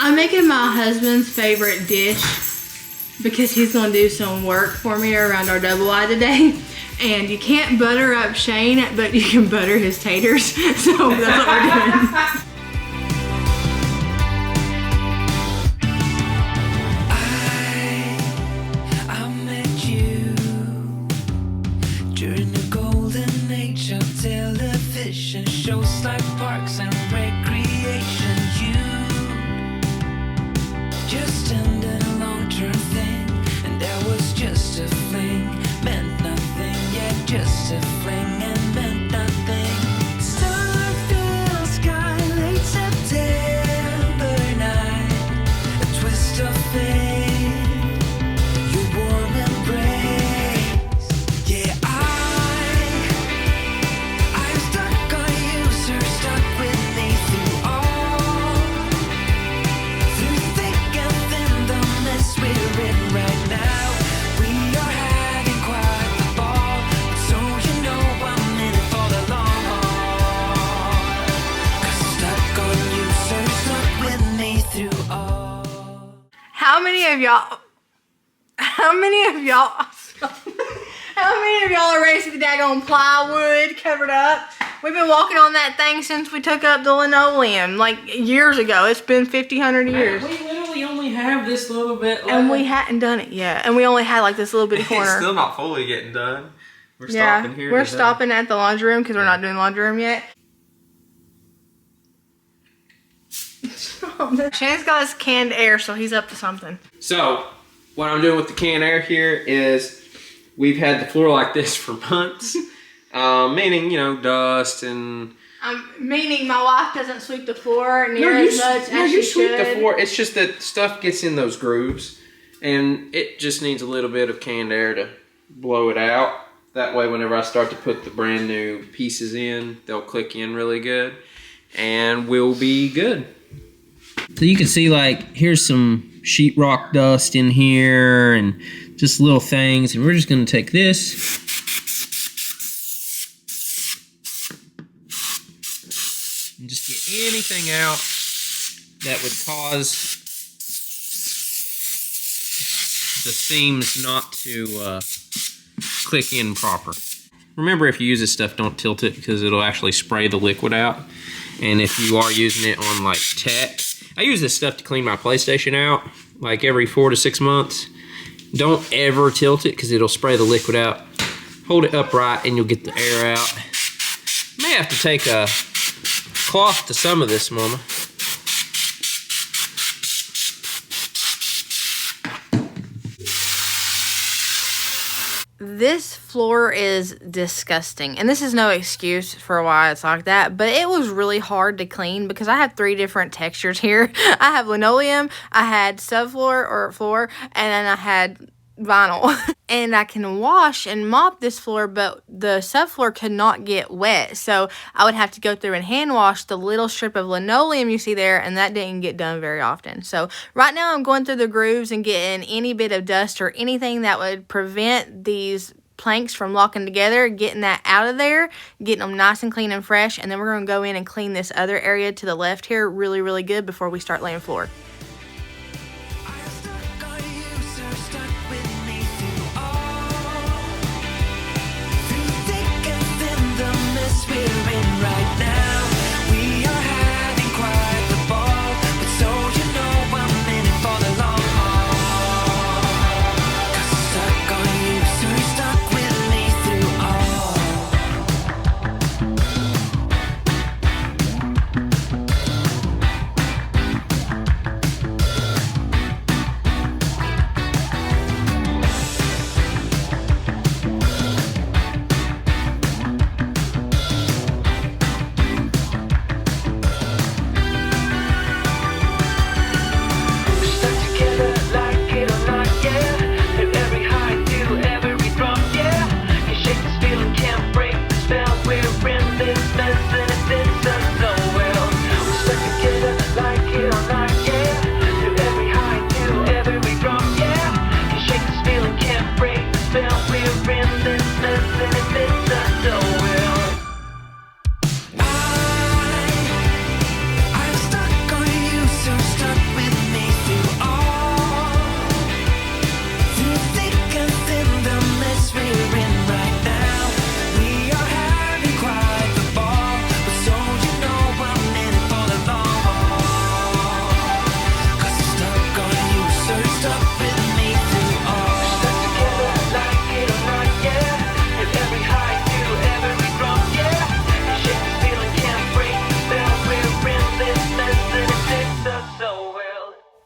I'm making my husband's favorite dish because he's gonna do some work for me around our double wide today. And you can't butter up Shane, but you can butter his taters. So that's what we're doing. I met you during the golden age of television shows like Parks and Recreation. You just ended a long-term thing, and that was just a fling, meant nothing, yeah, just a fling and meant nothing. Starfield sky, late September night, a twist of fate, your warm embrace. Yeah, I'm stuck on you, sir, stuck with me through all, through thick and thin, the mess we're in right now. We are having quite the ball, so you know I'm in it for the long haul. 'Cause stuck on you, sir, stuck with me through all. How many of y'all are ready to see the daggone plywood covered up? We've been walking on that thing since we took up the linoleum, like years ago. It's been 50, 100 years. We literally only have this little bit left. And we hadn't done it yet. And we only had like this little bitty corner. It's still not fully getting done. We're Yeah, stopping here. we're stopping at the laundry room because we're not doing laundry room yet. Shane's got his canned air, so he's up to something. So, what I'm doing with the canned air here is we've had the floor like this for months. Meaning, you know, dust and... Meaning my wife doesn't sweep the floor near as much as you she sweep should. the floor. It's just that stuff gets in those grooves, and it just needs a little bit of canned air to blow it out. That way, whenever I start to put the brand new pieces in, they'll click in really good, and we'll be good. So you can see, like, here's some sheetrock dust in here, and just little things, and we're just going to take this. And just get anything out that would cause the seams not to click in proper. Remember, if you use this stuff, don't tilt it because it'll actually spray the liquid out. And if you are using it on like tech, I use this stuff to clean my PlayStation out like every 4 to 6 months. Don't ever tilt it because it'll spray the liquid out. Hold it upright and you'll get the air out. May have to take a cloth to some of this, Mama. This floor is disgusting, and this is no excuse for why it's like that, but it was really hard to clean because I have 3 different textures here. I have linoleum, I had subfloor or floor, and then I had vinyl. And I can wash and mop this floor, but the subfloor could not get wet, so I would have to go through and hand wash the little strip of linoleum you see there, and that didn't get done very often. So right now I'm going through the grooves and getting any bit of dust or anything that would prevent these planks from locking together, getting that out of there, getting them nice and clean and fresh, and then we're going to go in and clean this other area to the left here really good before we start laying floor.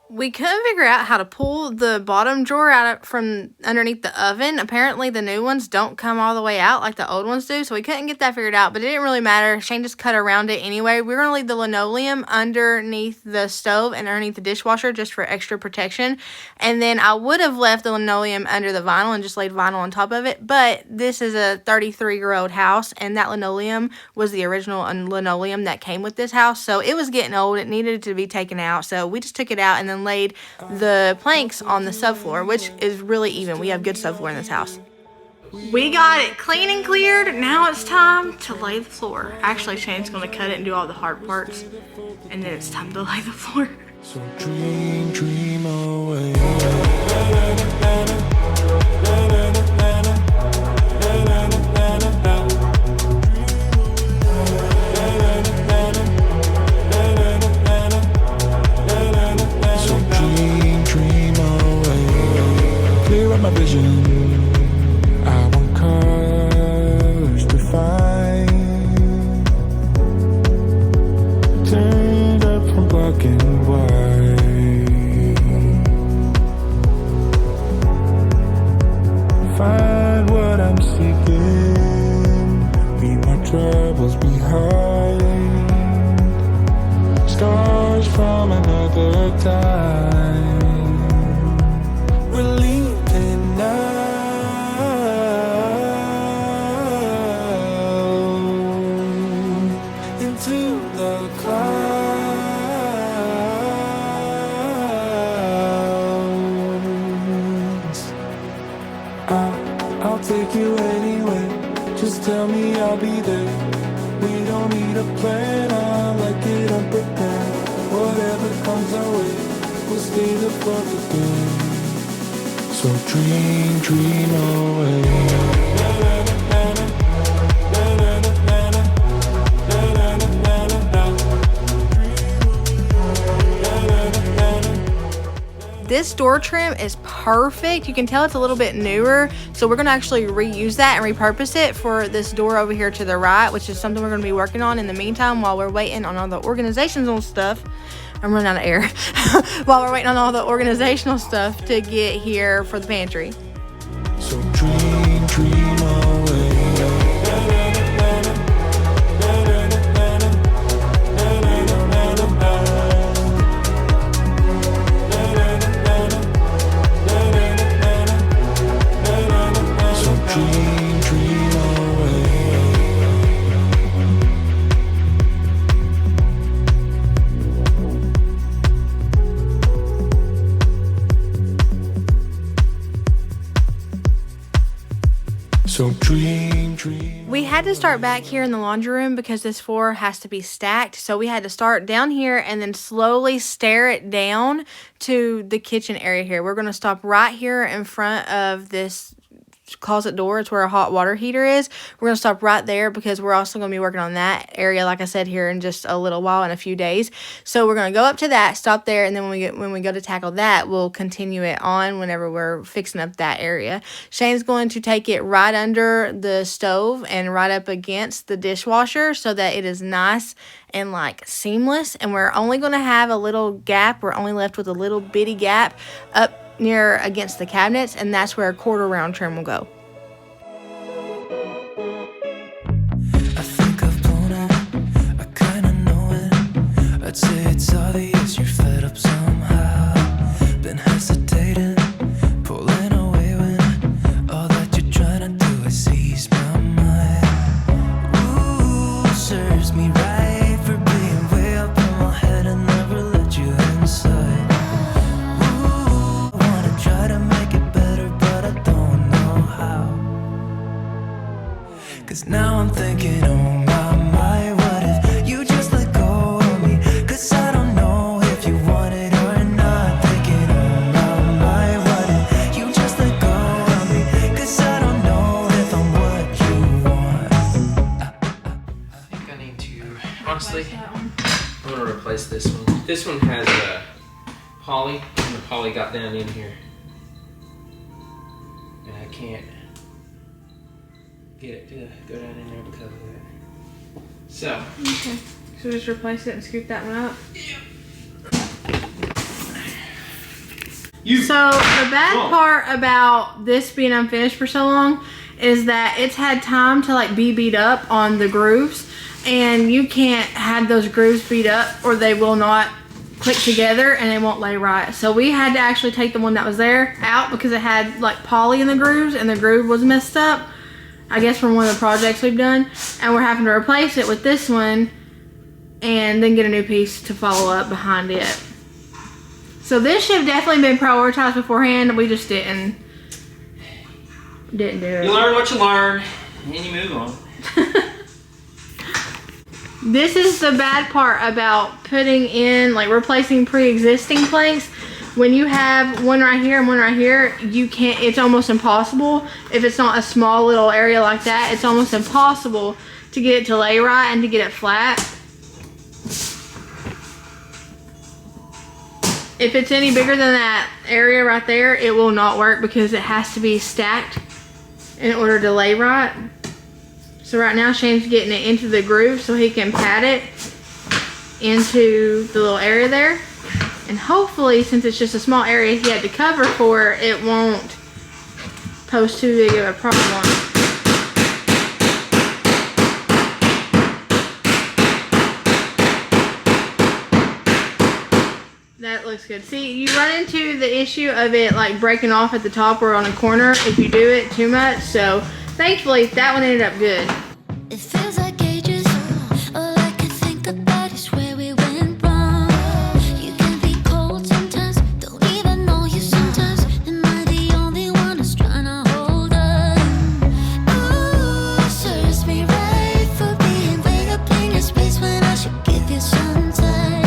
We couldn't figure out how to pull the bottom drawer out from underneath the oven. Apparently, the new ones don't come all the way out like the old ones do, so we couldn't get that figured out, but it didn't really matter. Shane just cut around it anyway. We're going to leave the linoleum underneath the stove and underneath the dishwasher just for extra protection, and then I would have left the linoleum under the vinyl and just laid vinyl on top of it, but this is a 33-year-old house, and that linoleum was the original linoleum that came with this house, so it was getting old. It needed to be taken out, so we just took it out and then laid the planks on the subfloor, which is really even. We have good subfloor in this house. We got it clean and cleared. Now it's time to lay the floor. Actually, Shane's going to cut it and do all the hard parts, and then it's time to lay the floor. So dream away. My vision, I want colors to find, turned up from black and white, find what I'm seeking, leave my troubles behind, scars from another time, we're leaving now into the clouds. I'll take you anywhere. Just tell me I'll be there. We don't need a plan. I like it unprepared. Whatever comes our way, we'll stay the fuck again. So dream away. This door trim is perfect. You can tell it's a little bit newer, so we're going to actually reuse that and repurpose it for this door over here to the right, which is something we're going to be working on in the meantime while we're waiting on all the organizational stuff. I'm running out of air. While we're waiting on all the organizational stuff to get here for the pantry. So dream away. So dream. We had to start back here in the laundry room because this floor has to be stacked. So we had to start down here and then slowly stair it down to the kitchen area here. We're going to stop right here in front of this closet door. It's where a hot water heater is. We're going to stop right there because we're also going to be working on that area, like I said, here in just a little while, in a few days. So we're going to go up to that, stop there, and then when we go to tackle that, we'll continue it on whenever we're fixing up that area. Shane's going to take it right under the stove and right up against the dishwasher so that it is nice and like seamless, and we're only going to have a little gap. We're only left with a little bitty gap up near against the cabinets, and that's where a quarter round trim will go. I think I've blown it, I kinda know it. I'd say it's obvious you're fed up somehow. Been hesitating, pulling away when all that you're trying to do is seize my mind. Ooh, serves me right for being way up in my head and never let you inside. Try to make it better, but I don't know how. 'Cause now I'm thinking, oh my, what if you just let go of me? 'Cause I don't know if you want it or not. Thinking, oh my, what if you just let go of me? 'Cause I don't know if I'm what you want. I think I need to, honestly, I'm going to replace this one. This one has a poly, and the poly got down in here. And I can't get it to go down in there because of that. So. Okay. So just replace it and scoop that one up? Yeah. So the bad part about this being unfinished for so long is that it's had time to like be beat up on the grooves, and you can't have those grooves beat up or they will not click together and they won't lay right. So we had to actually take the one that was there out because it had like poly in the grooves and the groove was messed up, I guess from one of the projects we've done, and we're having to replace it with this one and then get a new piece to follow up behind it. So this should have definitely been prioritized beforehand. We just didn't do it. You learn what you learn, and you move on. This is the bad part about putting in, like replacing pre-existing planks. When you have one right here and one right here, you can't, it's almost impossible. If it's not a small little area like that, it's almost impossible to get it to lay right and to get it flat. If it's any bigger than that area right there, it will not work because it has to be stacked in order to lay right. So right now Shane's getting it into the groove so he can pat it into the little area there. And hopefully, since it's just a small area he had to cover for, it won't pose too big of a problem. That looks good. See, you run into the issue of it like breaking off at the top or on a corner if you do it too much. So thankfully that one ended up good. It feels like ages. All I can think about is where we went wrong. You can be cold sometimes, don't even know you sometimes. Am I the only one who's trying to hold on? Ooh, serves me right for being way up in your space when I should give you some time.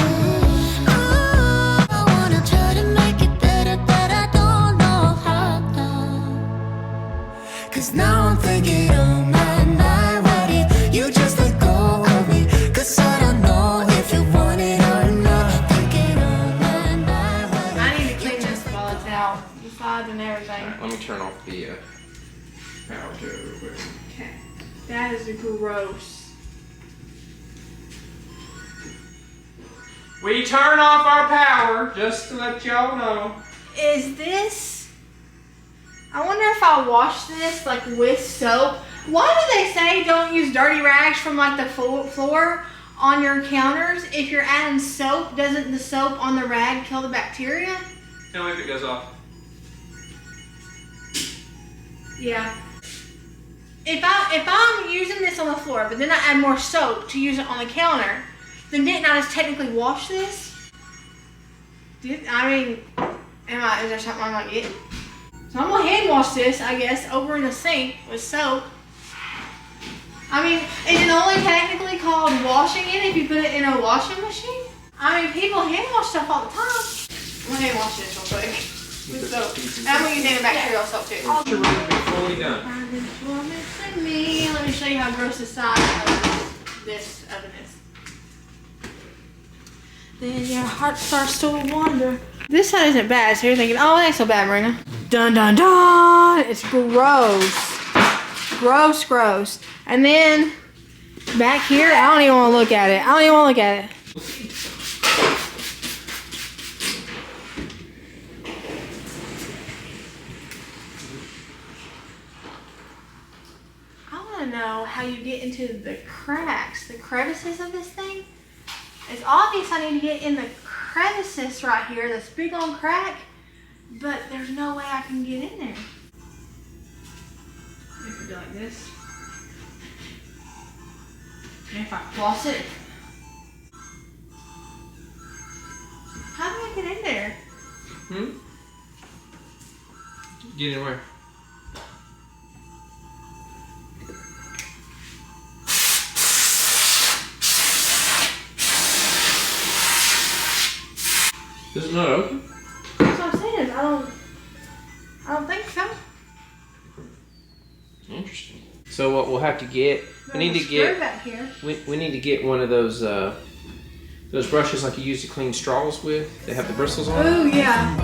Ooh, I wanna try to make it better, but I don't know how. 'Cause now I'm thinking, oh my. And everything. Right, let me turn off the power to it real quick. Okay. That is gross. We turn off our power just to let y'all know. Is this... I wonder if I'll wash this like with soap. Why do they say don't use dirty rags from like the floor on your counters? If you're adding soap, doesn't the soap on the rag kill the bacteria? Tell me if it goes off. Yeah. If I'm using this on the floor, but then I add more soap to use it on the counter, then didn't I just technically wash this? Is there something I'm not getting? So I'm gonna hand wash this, I guess, over in the sink with soap. I mean, is it only technically called washing it if you put it in a washing machine? I mean, people hand wash stuff all the time. I'm gonna hand wash this real quick. With soap. And I'm going to use antibacterial soap too. Fully done. Let me show you how gross the side of this oven is. Then your heart starts to wander. This side isn't bad, so you're thinking, oh, it ain't so bad, Merina. Dun dun dun! It's gross. Gross, gross. And then back here, I don't even want to look at it. Know how you get into the cracks, the crevices of this thing. It's obvious I need to get in the crevices right here, this big old crack, but there's no way I can get in there. If I do like this, and if I floss it, how do I get in there? Get in where? Is it not open? That's what I'm saying. I don't think so. Interesting. So what we'll have to get, we need to get one of those brushes like you use to clean straws with. They have the bristles on. Oh yeah.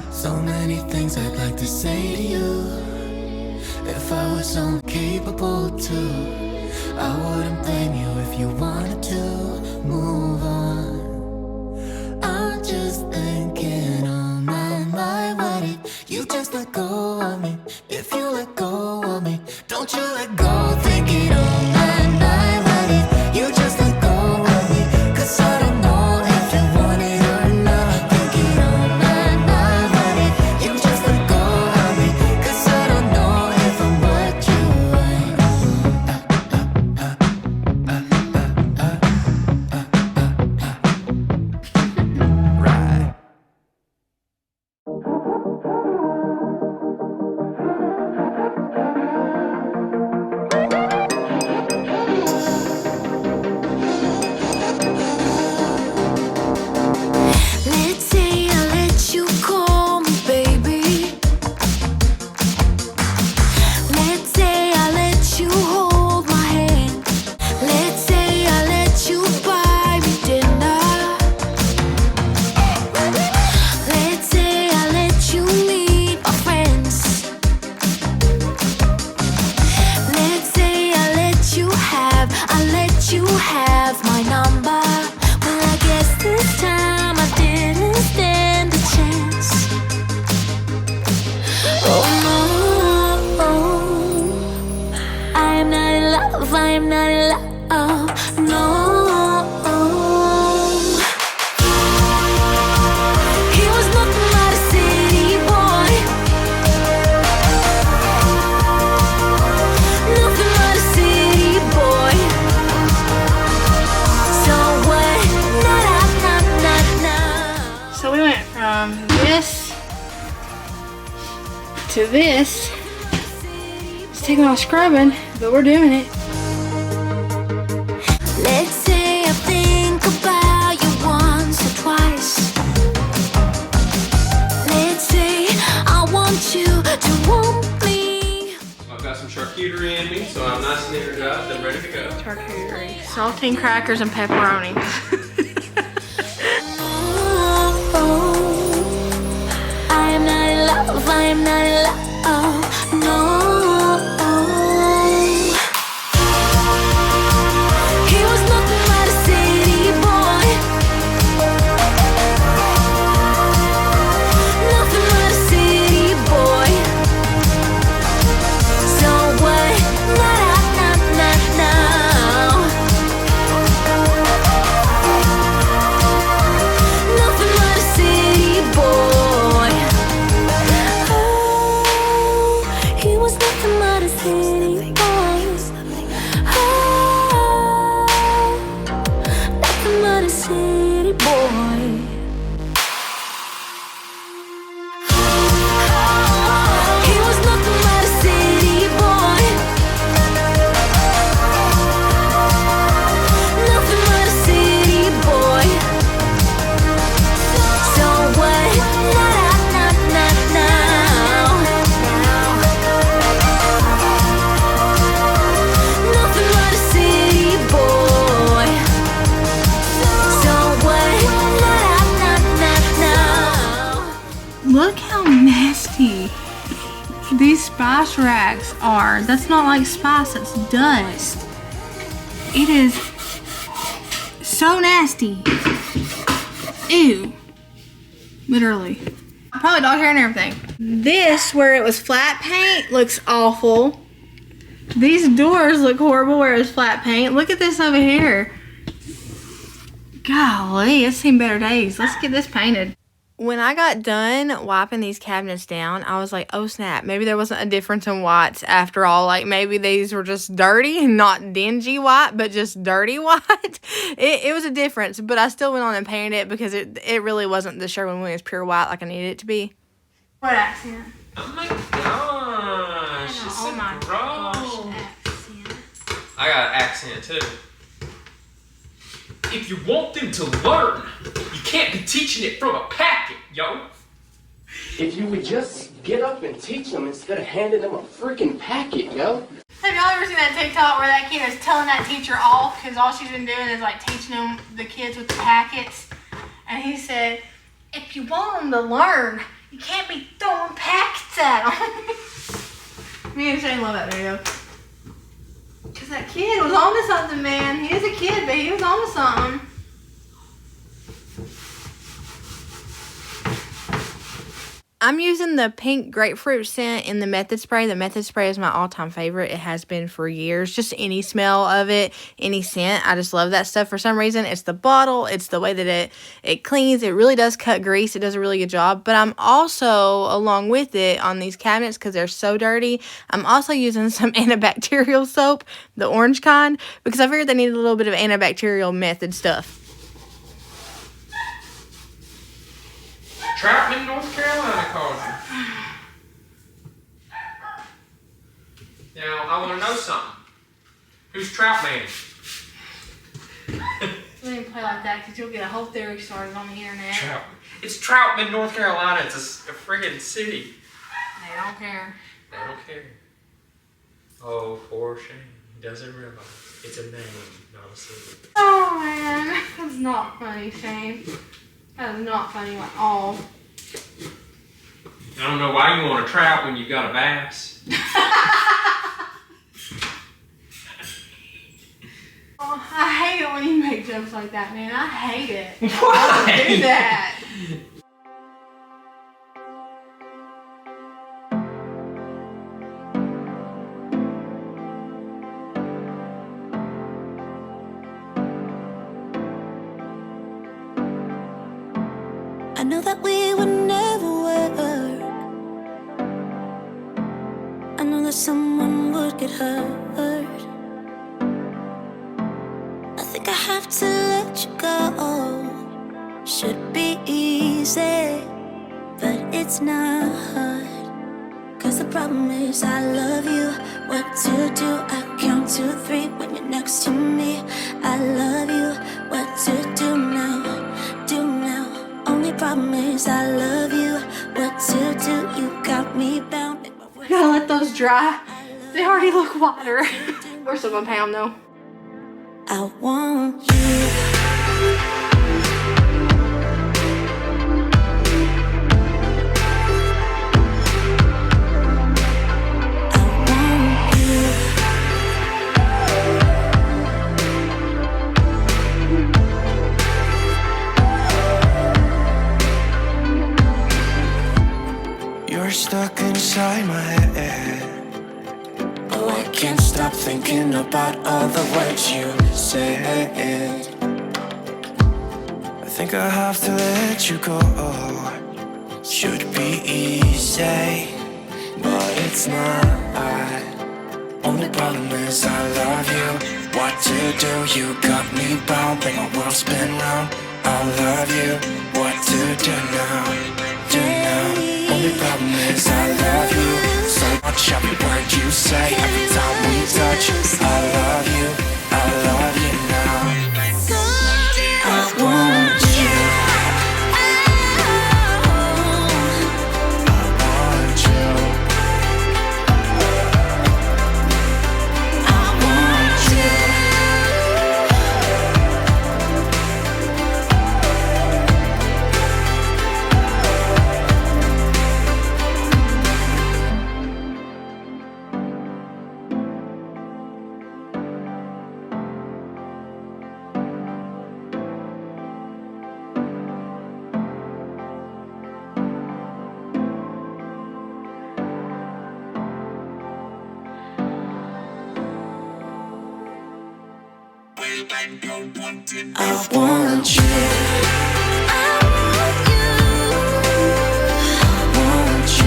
So many things I'd like to say to you. If I was only capable to, I wouldn't blame you if you wanted to move on. I'm just thinking on my mind, what if you just let go of me? If you let go of me, don't you let go. Thinking on my mind, what if you just let go of me? 'Cause I don't know if you want it or not. Thinking on my mind, what if you just let go of me? 'Cause I don't know if I'm what you want. Right. Let's say I let you call me baby. Let's say I let you hold my hand. Let's say I let you buy me dinner. Let's say I let you meet my friends. Let's say I let you have my number. Well, I guess this time I didn't stand a chance. Oh no, I am not in love, I am not in love, no. He was nothing but a city boy. Nothing but a city boy. So what? Na. So we went from this to this. It's taking a lot of scrubbing, but we're doing it. Let's say I think about you once or twice. Let's say I want you to want me. I've got some charcuterie in me, so I'm nice and energized and ready to go. Charcuterie, saltine crackers, and pepperoni. I am not in love, I am not in love, no. He was nothing but a city boy. Nothing but a city boy. So what? Nothing but a city boy. Oh, he was nothing but a city boy. Oh, nothing but a city boy. He was nothing but a city boy. Nothing but a city boy. So what? Nothing but a city boy. So what? Look how nasty these spice racks are. That's not like spice, that's dust. It is so nasty. Ew. Literally. Probably dog hair and everything. This, where it was flat paint, looks awful. These doors look horrible where it was flat paint. Look at this over here. Golly, it's seen better days. Let's get this painted. When I got done wiping these cabinets down, I was like, oh snap, maybe there wasn't a difference in whites after all. Like maybe these were just dirty and not dingy white, but just dirty white. It was a difference, but I still went on and painted it because it really wasn't the Sherwin-Williams pure white like I needed it to be. What accent? Oh my gosh, it's so gross. Accent. I got an accent too. If you want them to learn, you can't be teaching it from a packet, yo. If you would just get up and teach them instead of handing them a freaking packet, yo. Have y'all ever seen that TikTok where that kid is telling that teacher off because all she's been doing is like teaching them the kids with the packets? And he said, if you want them to learn, you can't be throwing packets at them. Me and Shane love that video. Because that kid was on something, man. He was a kid, but he was on to something. I'm using the pink grapefruit scent in the Method Spray. The Method Spray is my all-time favorite. It has been for years. Just any smell of it, any scent. I just love that stuff for some reason. It's the bottle. It's the way that it cleans. It really does cut grease. It does a really good job. But I'm also, along with it, on these cabinets, because they're so dirty, I'm also using some antibacterial soap, the orange kind, because I figured they needed a little bit of antibacterial method stuff. Troutman, North Carolina calls you. Now, I want to know something. Who's Troutman? Don't even play like that, because you'll get a whole theory started on the internet. Troutman. It's Troutman, North Carolina. It's a friggin' city. They don't care. They don't care. Oh, poor Shane. He doesn't realize it's a name, not a city. Oh, man. That's not funny, Shane. That is not funny at all. I don't know why you want a trout when you've got a bass. Oh, I hate it when you make jokes like that, man. I hate it. Why? Don't do that. I know that we would never work. I know that someone would get hurt. I think I have to let you go. Should be easy, but it's not. Cause the problem is I love you. What to do? I count to 3 when you're next to me. I love you. What to do now? Do now. Only problem is I love you. What to do? You got me bound. Gotta let those dry. They already look water. We're still gonna pound though. I want you. You're stuck inside my head. Oh, I can't stop thinking about all the words you said. I think I have to let you go. Should be easy, but it's not. Only problem is I love you. What to do? You got me bound. Make my world spin round. I love you. What to do now? Do now. Only problem is I love you. So much every word you say, every time we touch. I love you now. I want you. I want you. I want you. I want you.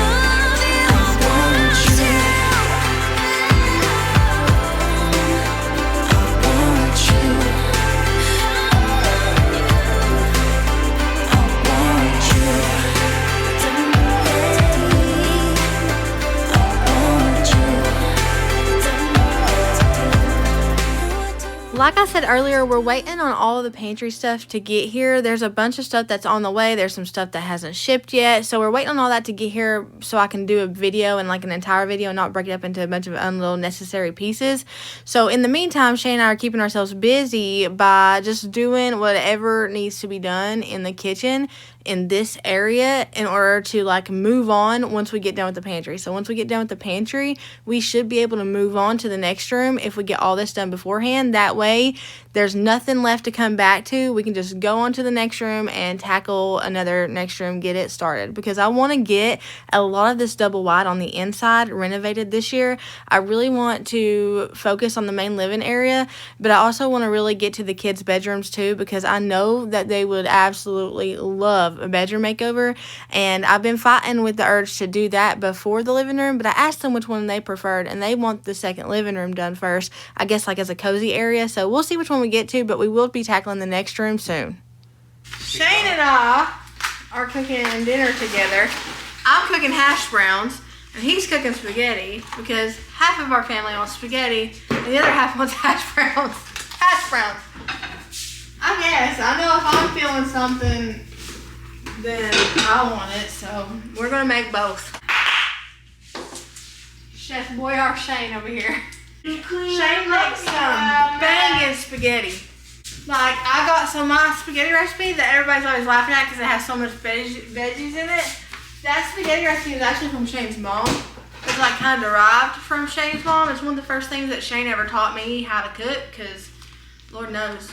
I Like I said earlier, we're waiting on all of the pantry stuff to get here. There's a bunch of stuff that's on the way. There's some stuff that hasn't shipped yet. So we're waiting on all that to get here so I can do a video and like an entire video and not break it up into a bunch of unnecessary pieces. So in the meantime, Shane and I are keeping ourselves busy by just doing whatever needs to be done in the kitchen in this area in order to like move on once we get done with the pantry. So once we get done with the pantry, we should be able to move on to the next room if we get all this done beforehand. That way there's nothing left to come back to. We can just go on to the next room and tackle another next room, get it started, because I want to get a lot of this double wide on the inside renovated this year. I really want to focus on the main living area, but I also want to really get to the kids' bedrooms too, because I know that they would absolutely love a bedroom makeover, and I've been fighting with the urge to do that before the living room, but I asked them which one they preferred, and they want the second living room done first, I guess like as a cozy area. So we'll see which one we get to, but we will be tackling the next room soon. Shane and I are cooking dinner together. I'm cooking hash browns and he's cooking spaghetti because half of our family wants spaghetti and the other half wants hash browns. Hash browns. I guess. I know if I'm feeling something, then I want it, so we're gonna make both. Chef Boyardee Shane over here. Shane makes some banging spaghetti. Like, I got some of my spaghetti recipe that everybody's always laughing at because it has so much veggies in it. That spaghetti recipe is actually from Shane's mom. It's like kind of derived from Shane's mom. It's one of the first things that Shane ever taught me how to cook, because Lord knows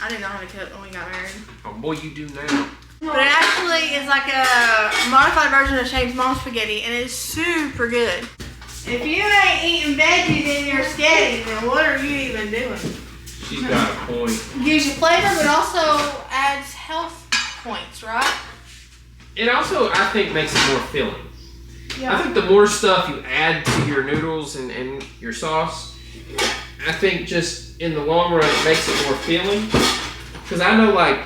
I didn't know how to cook when we got married. Oh boy, you do now. But it actually is like a modified version of Shane's mom's spaghetti, and it's super good. If you ain't eating veggies in your spaghetti, then what are you even doing? She's got a point. Gives you flavor, but also adds health points, right? It also, I think, makes it more filling. Yeah. I think the more stuff you add to your noodles and your sauce, I think just in the long run it makes it more filling. Because I know, like,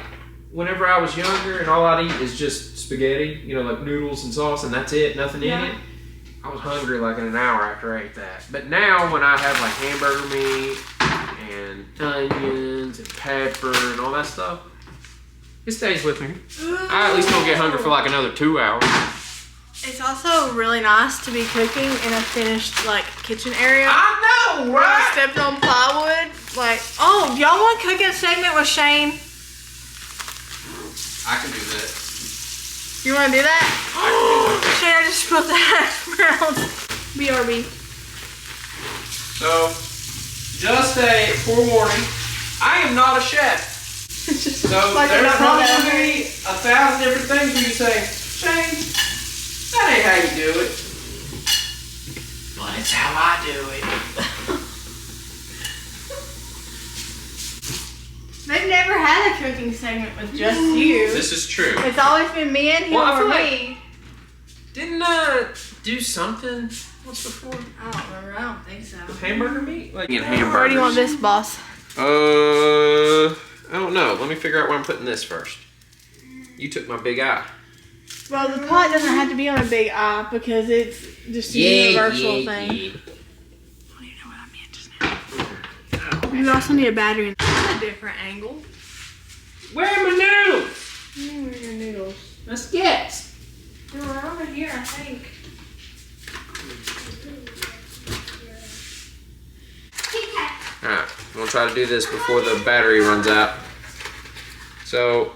whenever I was younger and all I'd eat is just spaghetti, you know, like noodles and sauce, and that's it, nothing in it, I was hungry like in an hour after I ate that. But now when I have like hamburger meat and onions and pepper and all that stuff, it stays with me. I at least don't get hungry for like another 2 hours. It's also really nice to be cooking in a finished like kitchen area. I know, Where I right? stepped on plywood. Like, oh, y'all want a cooking segment with Shane? I can do that. You want to do that? Shane, I just spilled the hash browns. BRB. So, just a forewarning, I am not a chef. So Like there's you're not probably that. going to be 1,000 different things where you say, Shane, that ain't how you do it. But it's how I do it. They've never had a cooking segment with just you. This is true. It's always been me and him Well, I or feel me. Didn't I do something once before? I don't remember. I don't think so. Hamburger meat? Like in Where do you want this, boss? I don't know. Let me figure out where I'm putting this first. You took my big eye. Well, the pot doesn't have to be on a big eye because it's just a universal thing. Yeah. Oh, you know what I meant just now. You also need a battery. That's a different angle. Where are my noodles? Where are your noodles? Let's get. They're right over here, I think. Alright, I'm gonna try to do this before the battery runs out. So,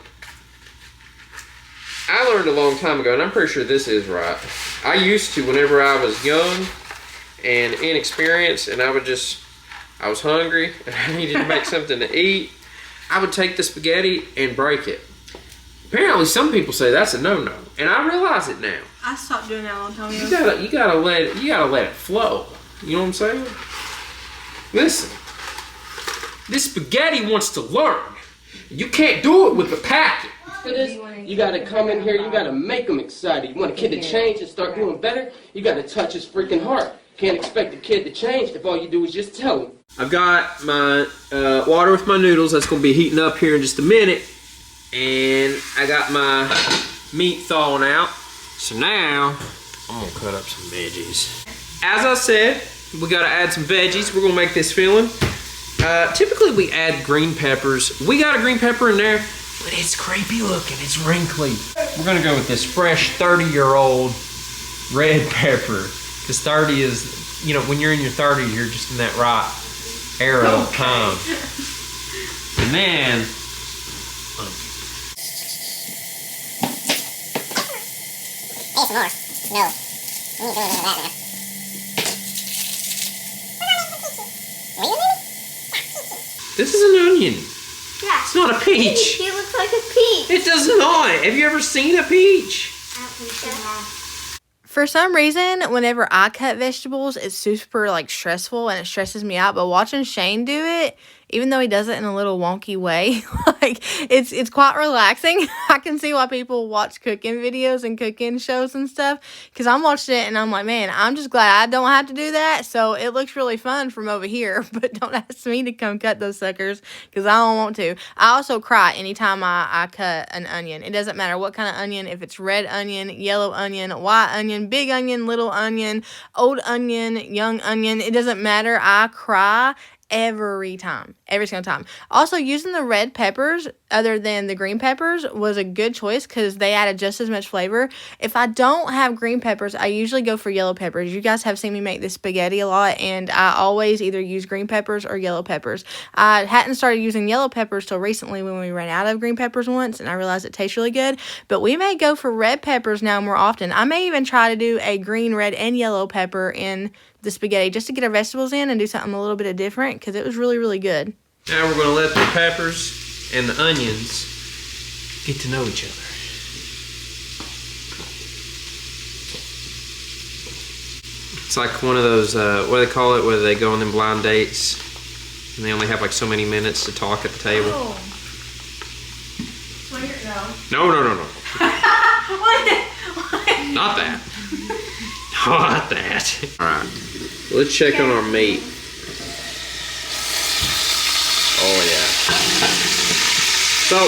I learned a long time ago, and I'm pretty sure this is right. I used to, whenever I was young and inexperienced, and I was hungry, and I needed to make something to eat, I would take the spaghetti and break it. Apparently, some people say that's a no-no, and I realize it now. I stopped doing that a long time ago. You gotta let it flow. You know what I'm saying? Listen, this spaghetti wants to learn. You can't do it with the packet. You gotta come in here, you gotta make them excited. You want a kid to change and start doing better, you gotta touch his freaking heart. Can't expect a kid to change if all you do is just tell him. I've got my water with my noodles. That's gonna be heating up here in just a minute. And I got my meat thawing out. So now, I'm gonna cut up some veggies. As I said, we gotta add some veggies. We're gonna make this filling. Typically we add green peppers. We got a green pepper in there, but it's creepy looking, it's wrinkly. We're gonna go with this fresh 30-year-old red pepper. Because 30 is, you know, when you're in your 30s, you're just in that right era of time. And then, No. We need to do a little of that this is an onion. Yeah. It's not a peach. It looks like a peach. It does not. Have you ever seen a peach? I don't think so. For some reason, whenever I cut vegetables, it's super like stressful and it stresses me out. But watching Shane do it, even though he does it in a little wonky way, like it's quite relaxing. I can see why people watch cooking videos and cooking shows and stuff, because I'm watching it and I'm like, man, I'm just glad I don't have to do that. So it looks really fun from over here, but don't ask me to come cut those suckers because I don't want to. I also cry anytime I cut an onion. It doesn't matter what kind of onion, if it's red onion, yellow onion, white onion, big onion, little onion, old onion, young onion. It doesn't matter. I cry every time, every single time. Also, using the red peppers other than the green peppers was a good choice because they added just as much flavor. If I don't have green peppers, I usually go for yellow peppers. You guys have seen me make this spaghetti a lot, and I always either use green peppers or yellow peppers. I hadn't started using yellow peppers till recently when we ran out of green peppers once, and I realized it tastes really good. But we may go for red peppers now more often. I may even try to do a green, red, and yellow pepper in the spaghetti just to get our vegetables in and do something a little bit different because it was really, really good. Now we're gonna let the peppers and the onions get to know each other. It's like one of those, what do they call it, where they go on them blind dates and they only have like so many minutes to talk at the table. Oh. No. No. Not that. Not that. Alright, let's check on our meat. Oh yeah. So,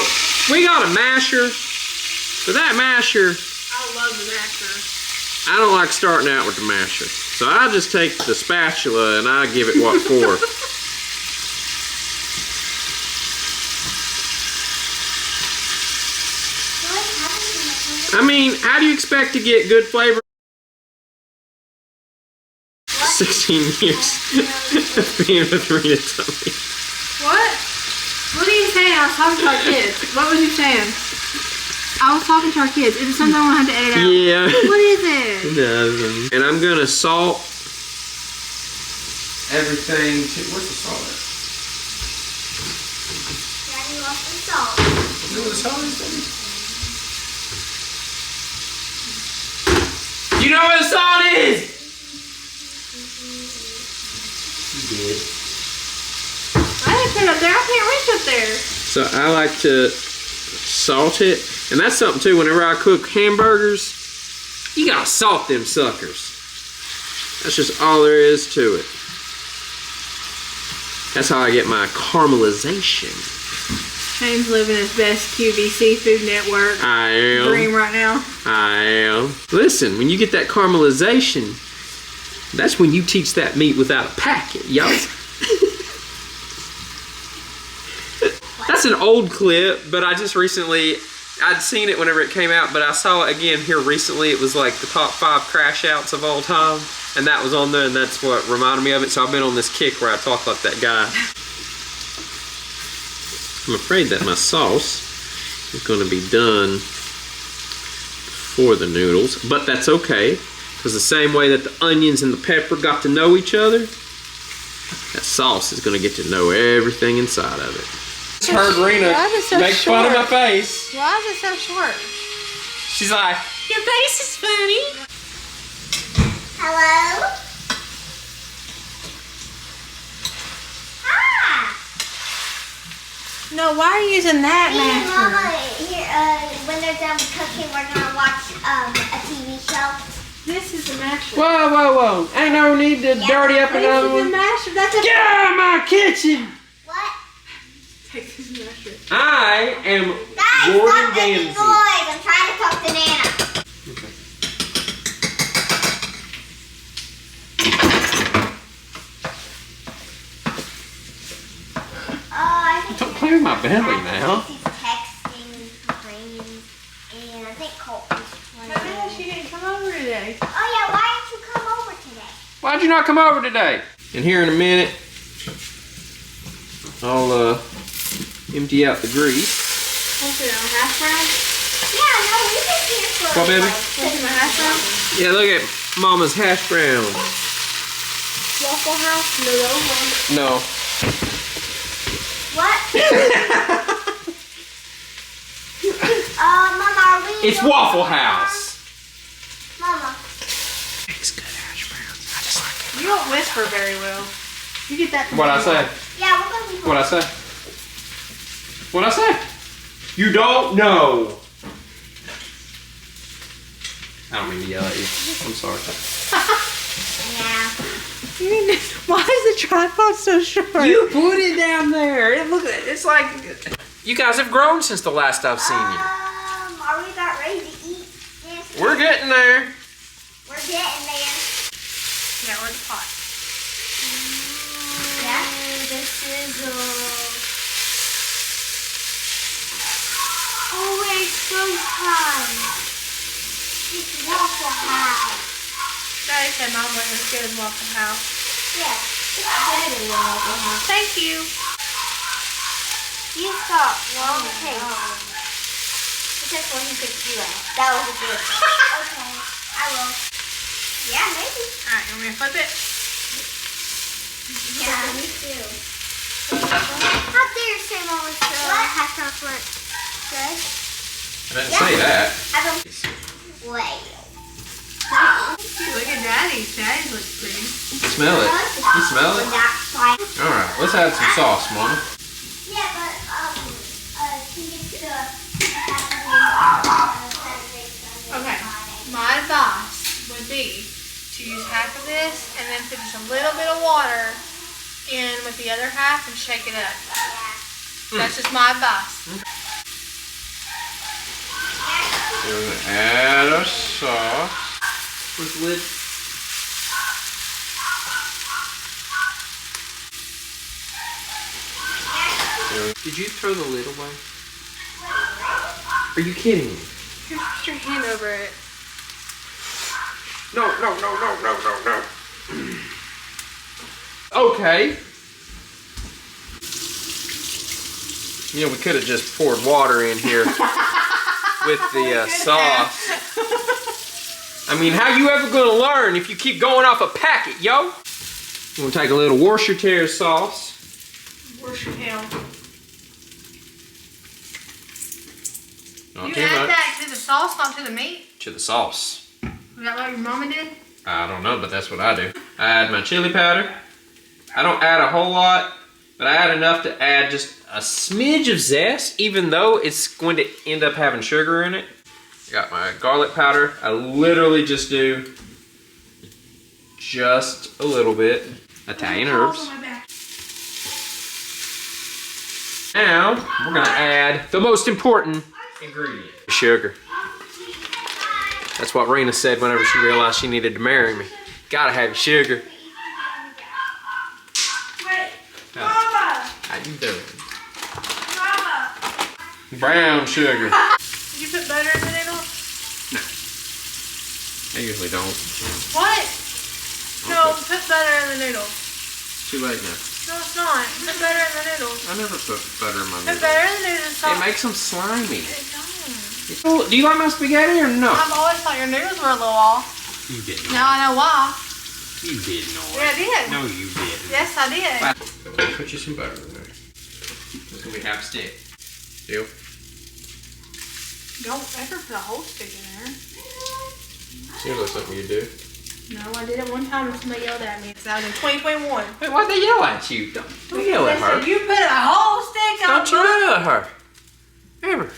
we got a masher. For that masher, I love the masher. I don't like starting out with the masher. So I just take the spatula and I give it what for. I mean, how do you expect to get good flavor? 16 years of being with Rita Tummy. What? What are you saying? I was talking to our kids. What was you saying? I was talking to our kids. Is it something I want to have to edit out? Yeah. What is it? It doesn't. And I'm gonna salt everything. Where's the salt at? Daddy lost the salt. You know where the salt is, Daddy? You know where the salt is? You did. I didn't put it up there. I can't reach up there. So I like to salt it. And that's something too, whenever I cook hamburgers, you gotta salt them suckers. That's just all there is to it. That's how I get my caramelization. Shane's living his best QVC Food Network I am. dream right now. I am. Listen, when you get that caramelization, that's when you teach that meat without a packet, yo. That's an old clip, but I just recently, I'd seen it whenever it came out, but I saw it again here recently. It was like the top 5 crash outs of all time, and that was on there, and that's what reminded me of it. So I've been on this kick where I talk like that guy. I'm afraid that my sauce is going to be done for the noodles, but that's okay, because the same way that the onions and the pepper got to know each other, that sauce is going to get to know everything inside of it. I heard Rena Why is it so make fun of my short? face. Why is it so short? She's like, your face is funny. Hello? Ah! No, why are you using that Me and masher? Mama, here, when they're done cooking, we're gonna watch a TV show. This is the masher. Whoa. Ain't no need to dirty up another This is the one. masher. That's a Get out of my kitchen. What? Take this masher. I am Guys, Gordon stop making Ramsay. noise. I'm trying to talk to Nana. play with my belly now. She's texting, complaining, and I think Colt was playing. She didn't come over today. Oh yeah, why didn't you come over today? Why'd you not come over today? And here in a minute, I'll empty out the grease. What's it on, hash brown? Yeah, no, we been here for What, baby? What's in my hash brown? Yeah, look at Mama's hash browns. Waffle House? No. What? Mama, are we? It's Waffle House. Mama. Makes good hash browns. I just like it. You don't whisper very well. You get that from What'd I say? Yeah, we're gonna be. What'd I say? What'd I say? You don't know. I don't mean to yell at you. I'm sorry. Yeah. Why is the tripod so short? You put it down there. It's like you guys have grown since the last I've seen you. Are we about ready to eat this? We're getting there. We're getting there. Yeah, where's the pot? Yeah. This is oh, it's so fun. It's Waffle House. Daddy said Mom went as good as Waffle House. Yeah, it's better than Waffle House. Thank you. You stop. Wrong taste. Except when he picked you out. That was a good one. Okay, I will. Yeah, maybe. Alright, you want me to flip it? Yeah, me too. How dare you say Mom was good? Hash brown flip. Good? I didn't say that. I don't. Wait. Look at Daddy's. Daddy's looks pretty. Smell it. You smell it? All right, let's add some sauce, Mama. Yeah, but she gets to Okay, my advice would be to use half of this and then put just a little bit of water in with the other half and shake it up. That's just my advice. We're gonna add our sauce. Where's the lid? Did you throw the lid away? Are you kidding me? Here, put your hand over it. No. Okay. You know, we could have just poured water in here with the sauce. I mean, how you ever gonna learn if you keep going off a packet, yo? We'll take a little Worcestershire sauce. Worcestershire. Not You too add much. that to the sauce, not to the meat? To the sauce. Is that what your mama did? I don't know, but that's what I do. I add my chili powder. I don't add a whole lot, but I add enough to add just a smidge of zest, even though it's going to end up having sugar in it. Got my garlic powder. I literally just do just a little bit. Italian herbs. Now, we're gonna add the most important ingredient. Sugar. That's what Rena said whenever she realized she needed to marry me. Gotta have your sugar. How you doing? Brown sugar. Did you put butter in the noodles? No. I usually don't. What? No, put butter in the noodles. Too late now. No, it's not. Put butter in the noodles. I never put butter in my Put noodles. butter in the noodles. It makes them slimy. It don't. Oh, do you like my spaghetti or no? I've always thought your noodles were a little off. You didn't. Now I know why. You didn't know Yeah, I did. No, you didn't. Yes, I did. Put you some butter in there. It's gonna be half a stick. Deal? Don't ever put a whole stick in there. Seems like something you do. No, I did it one time and somebody yelled at me. So I was in 2021. Wait, why'd they yell at you? Don't yell at They said, her. you put a whole stick on. Don't you yell at her. Ever.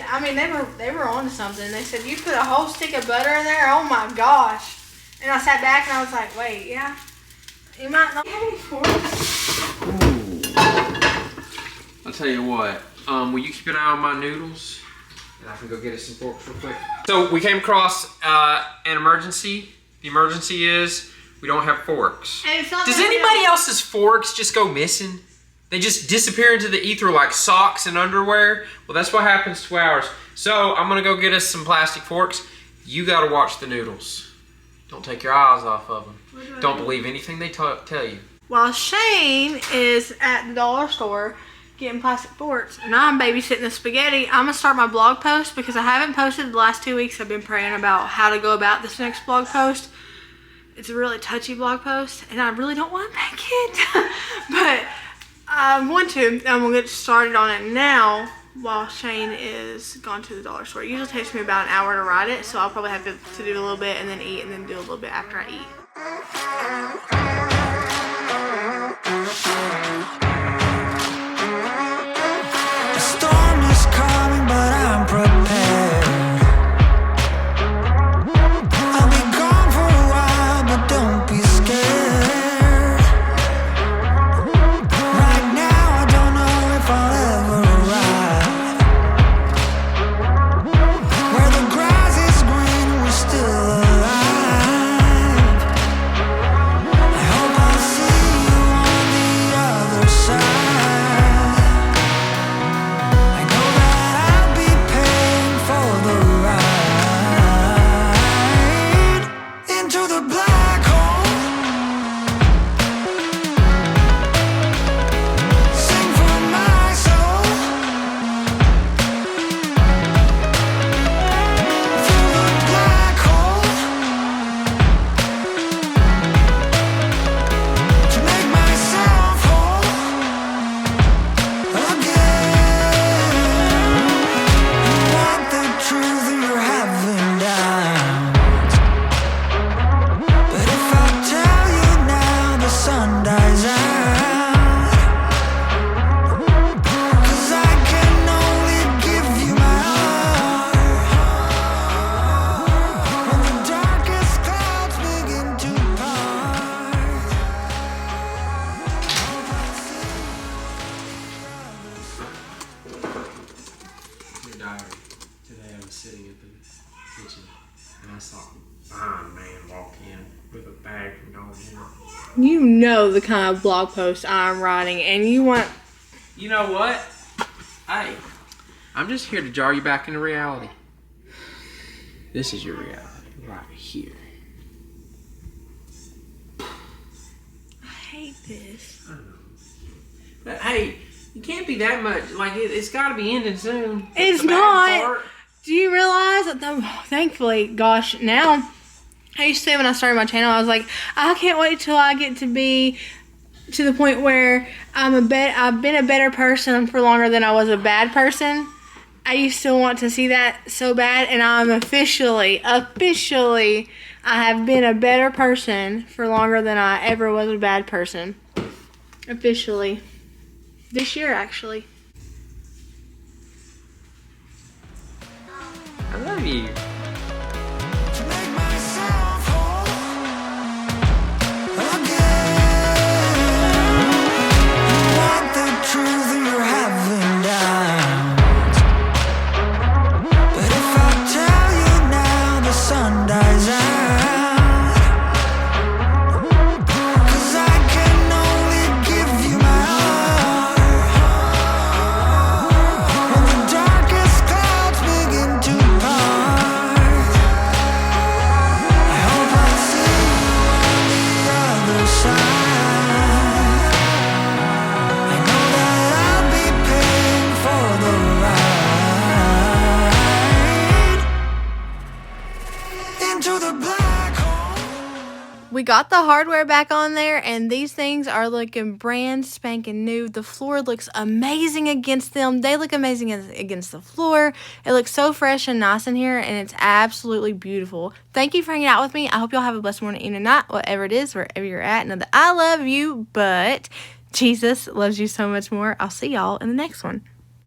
I mean, they were on to something. They said, you put a whole stick of butter in there? Oh my gosh. And I sat back and I was like, wait, yeah. You might not have any forks. I'll tell you what. Will you keep an eye on my noodles? And I can go get us some forks real quick. So we came across an emergency. The emergency is we don't have forks. And it's not Does that anybody else's forks just go missing? They just disappear into the ether like socks and underwear. Well, that's what happens to ours. So I'm gonna go get us some plastic forks. You gotta watch the noodles. Don't take your eyes off of them. Don't believe anything they tell you. While Shane is at the dollar store getting plastic forks and I'm babysitting the spaghetti, I'm gonna start my blog post because I haven't posted the last 2 weeks. I've been praying about how to go about this next blog post. It's a really touchy blog post and I really don't want to make it. But I'm going to get started on it now while Shane is gone to the dollar store. It usually takes me about an hour to write it, so I'll probably have to do a little bit and then eat and then do a little bit after I eat. A storm is coming, but I'm prepared. I'll be gone for a while, but don't be scared. Right now, I don't know if I'll ever arrive. Where the grass is green, we're still alive. I hope I'll see you on the other side. I know that I'll be paying for the ride into the black hole. Sing for my soul through the black hole to make myself whole again. You want the truth, you're having doubts. But if I tell you now, the sun dies out. 'Cause I can only give you my heart. When the darkest clouds begin to part, Your diary. Today I was sitting at the kitchen and I saw a fine man walk in with a bag from Dollar General. You know the kind of blog post I'm writing and you want... You know what? Hey, I'm just here to jar you back into reality. This is your reality right here. I hate this. But hey, you can't be that much. Like, it's got to be ending soon. It's The bad not. part. Do you realize that, thankfully, gosh, now, I used to say when I started my channel, I was like, I can't wait till I get to be to the point where I've been a better person for longer than I was a bad person. I used to want to see that so bad, and I'm officially, I have been a better person for longer than I ever was a bad person. Officially. This year, actually. I love you. to make myself whole again. You want the truth, you're having doubts. But if I tell you now, the sun dies out. 'Cause I can only give you my heart. When the darkest clouds begin to part, I hope I'll see you on the other side. I know that I'll be paying for the ride into the black hole. We got the hardware back on there, and these things are looking brand spanking new. The floor looks amazing against them. They look amazing against the floor. It looks so fresh and nice in here, and it's absolutely beautiful. Thank you for hanging out with me. I hope y'all have a blessed morning, evening, night, whatever it is, wherever you're at. Know that I love you, but Jesus loves you so much more. I'll see y'all in the next one.